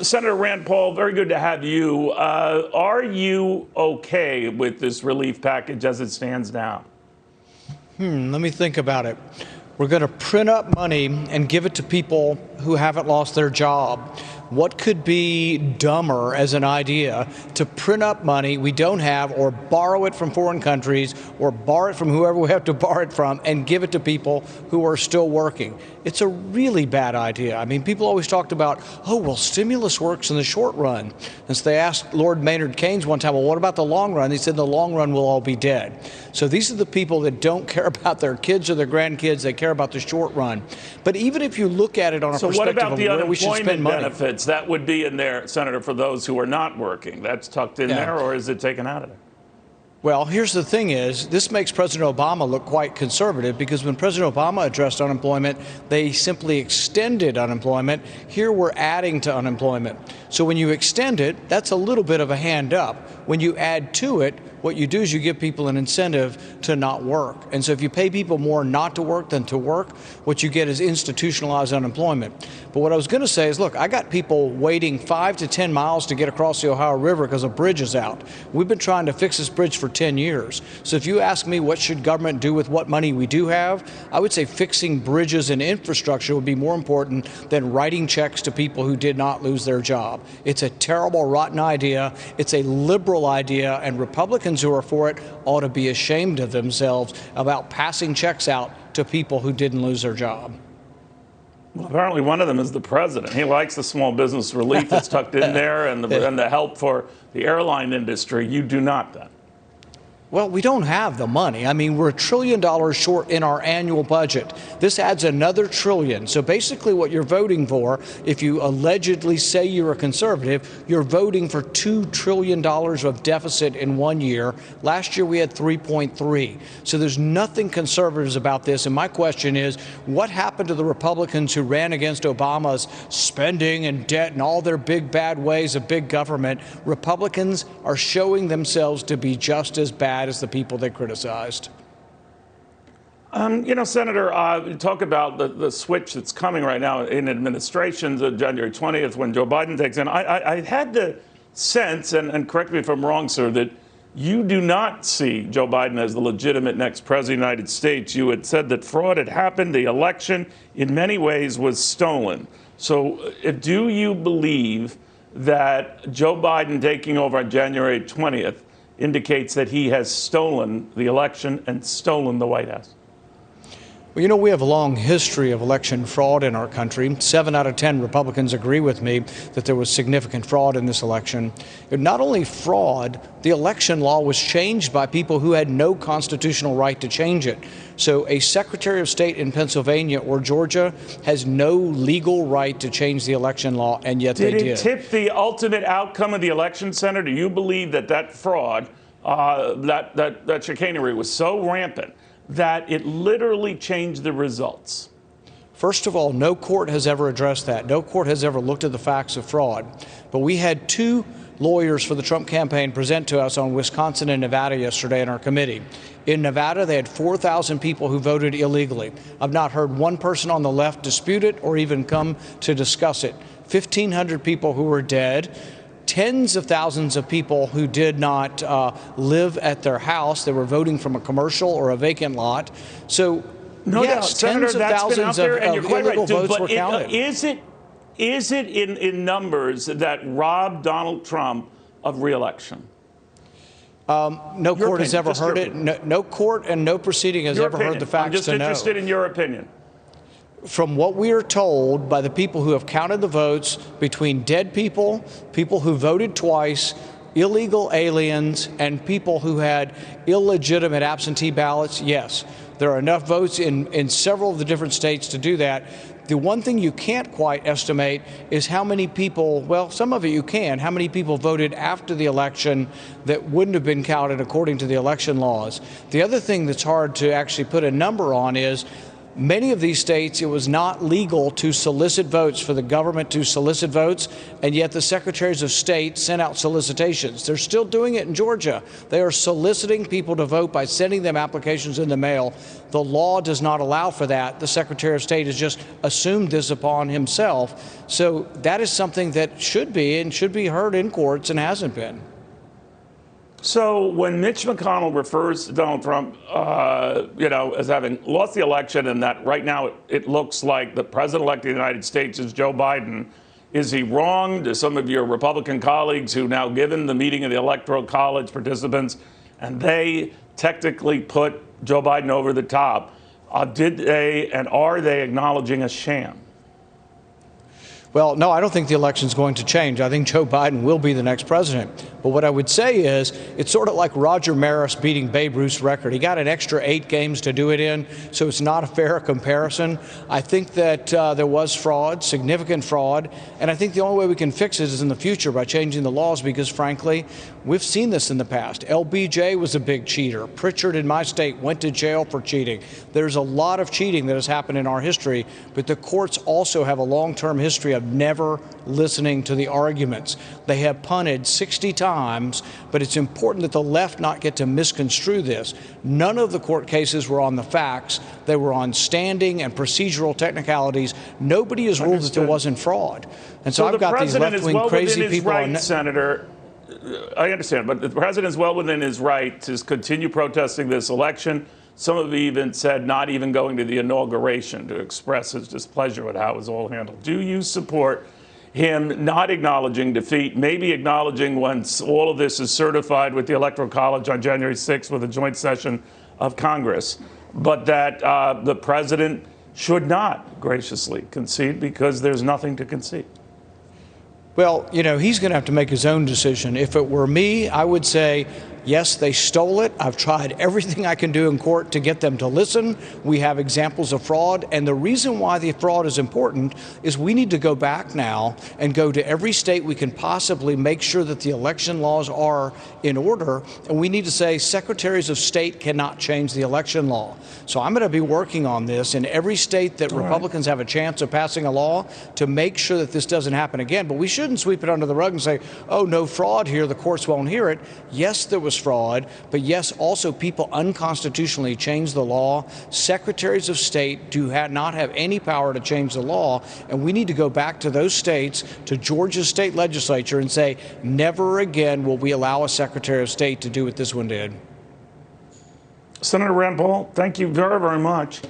Senator Rand Paul, very good to have you. Are you okay with this relief package as it stands now? Let me think about it. We're going to print up money and give it to people who haven't lost their job. What could be dumber as an idea to print up money we don't have, or borrow it from foreign countries, or borrow it from whoever we have to borrow it from, and give it to people who are still working? It's a really bad idea. I mean, people always talked about, oh, well, stimulus works in the short run. And so they asked Lord Maynard Keynes one time, well, what about the long run? He said, the long run will all be dead. So these are the people that don't care about their kids or their grandkids. They care about the short run. But even if you look at it on a perspective of where we should spend money. Benefits, that would be in there, Senator, for those who are not working. That's tucked in there, or is it taken out of there? Well, here's the thing is, this makes President Obama look quite conservative, because when President Obama addressed unemployment, they simply extended unemployment. Here we're adding to unemployment. So when you extend it, that's a little bit of a hand up. When you add to it, what you do is you give people an incentive to not work. And so if you pay people more not to work than to work, what you get is institutionalized unemployment. But what I was going to say is, look, I got people waiting 5 to 10 miles to get across the Ohio River because a bridge is out. We've been trying to fix this bridge for 10 years. So if you ask me what should government do with what money we do have, I would say fixing bridges and infrastructure would be more important than writing checks to people who did not lose their job. It's a terrible, rotten idea. It's a liberal idea, and Republicans who are for it ought to be ashamed of themselves about passing checks out to people who didn't lose their job. Well, apparently one of them is the president. He likes the small business relief that's tucked in there and the help for the airline industry. You do not, then. Well, we don't have the money. I mean, we're $1 trillion short in our annual budget. This adds another $1 trillion. So basically what you're voting for, if you allegedly say you're a conservative, you're voting for $2 trillion of deficit in 1 year. Last year we had 3.3. So there's nothing conservative about this. And my question is, what happened to the Republicans who ran against Obama's spending and debt and all their big bad ways of big government? Republicans are showing themselves to be just as bad as the people they criticized. You know, Senator, talk about the switch that's coming right now in administrations on January 20th when Joe Biden takes in. I had the sense, and correct me if I'm wrong, sir, that you do not see Joe Biden as the legitimate next president of the United States. You had said that fraud had happened. The election, in many ways, was stolen. So do you believe that Joe Biden taking over on January 20th indicates that he has stolen the election and stolen the White House? Well, you know, we have a long history of election fraud in our country. 7 out of 10 Republicans agree with me that there was significant fraud in this election. Not only fraud, the election law was changed by people who had no constitutional right to change it. So a Secretary of State in Pennsylvania or Georgia has no legal right to change the election law, and yet they did. Did it tip the ultimate outcome of the election, Senator? Do you believe that fraud, that chicanery was so rampant that it literally changed the results? First of all, no court has ever addressed that. No court has ever looked at the facts of fraud. But we had 2 lawyers for the Trump campaign present to us on Wisconsin and Nevada yesterday in our committee. In Nevada, they had 4,000 people who voted illegally. I've not heard one person on the left dispute it or even come to discuss it. 1,500 people who were dead. Tens of thousands of people who did not live at their house. They were voting from a commercial or a vacant lot. So, no yes, doubt, Senator, tens of thousands of illegal votes were counted. Is it in numbers that robbed Donald Trump of re-election? No court has ever heard it. No court and no proceeding has ever heard the facts to know. I'm just interested in your opinion. From what we are told by the people who have counted the votes, between dead people, people who voted twice, illegal aliens, and people who had illegitimate absentee ballots, yes, there are enough votes in several of the different states to do that. The one thing you can't quite estimate is how many people, well, some of it you can, how many people voted after the election that wouldn't have been counted according to the election laws. The other thing that's hard to actually put a number on is Many of these states, it was not legal to solicit votes, for the government to solicit votes, and yet the secretaries of state sent out solicitations. They're still doing it in Georgia. They are soliciting people to vote by sending them applications in the mail. The law does not allow for that. The Secretary of State has just assumed this upon himself. So that is something that should be heard in courts and hasn't been. So when Mitch McConnell refers to Donald Trump, as having lost the election, and that right now it looks like the president-elect of the United States is Joe Biden, is he wrong? Do some of your Republican colleagues who now given the meeting of the Electoral College participants, and they technically put Joe Biden over the top, did they and are they acknowledging a sham? Well, no, I don't think the election's going to change. I think Joe Biden will be the next president. But what I would say is it's sort of like Roger Maris beating Babe Ruth's record. He got an extra 8 games to do it in, so it's not a fair comparison. I think that there was fraud, significant fraud, and I think the only way we can fix it is in the future by changing the laws because, frankly, we've seen this in the past. LBJ was a big cheater. Pritchard in my state went to jail for cheating. There's a lot of cheating that has happened in our history, but the courts also have a long-term history of never listening to the arguments. They have punted 60 times, but it's important that the left not get to misconstrue this. None of the court cases were on the facts. They were on standing and procedural technicalities. Nobody has ruled that there wasn't fraud. And so I've got these left-wing crazy people on Senator, I understand, but the president is well within his right to continue protesting this election. Some have even said not even going to the inauguration to express his displeasure with how it was all handled. Do you support him not acknowledging defeat, maybe acknowledging once all of this is certified with the Electoral College on January 6th with a joint session of Congress, but that the president should not graciously concede because there's nothing to concede? Well, he's going to have to make his own decision. If it were me, I would say, yes, they stole it. I've tried everything I can do in court to get them to listen. We have examples of fraud. And the reason why the fraud is important is we need to go back now and go to every state we can possibly make sure that the election laws are in order. And we need to say secretaries of state cannot change the election law. So I'm going to be working on this in every state that Republicans have a chance of passing a law to make sure that this doesn't happen again. But we shouldn't sweep it under the rug and say, oh, no fraud here, the courts won't hear it. Yes, there was fraud, but yes, also people unconstitutionally changed the law. Secretaries of state do not have any power to change the law, and we need to go back to those states, to Georgia's state legislature, and say, never again will we allow a secretary of state to do what this one did. Senator Rand Paul, thank you very, very much.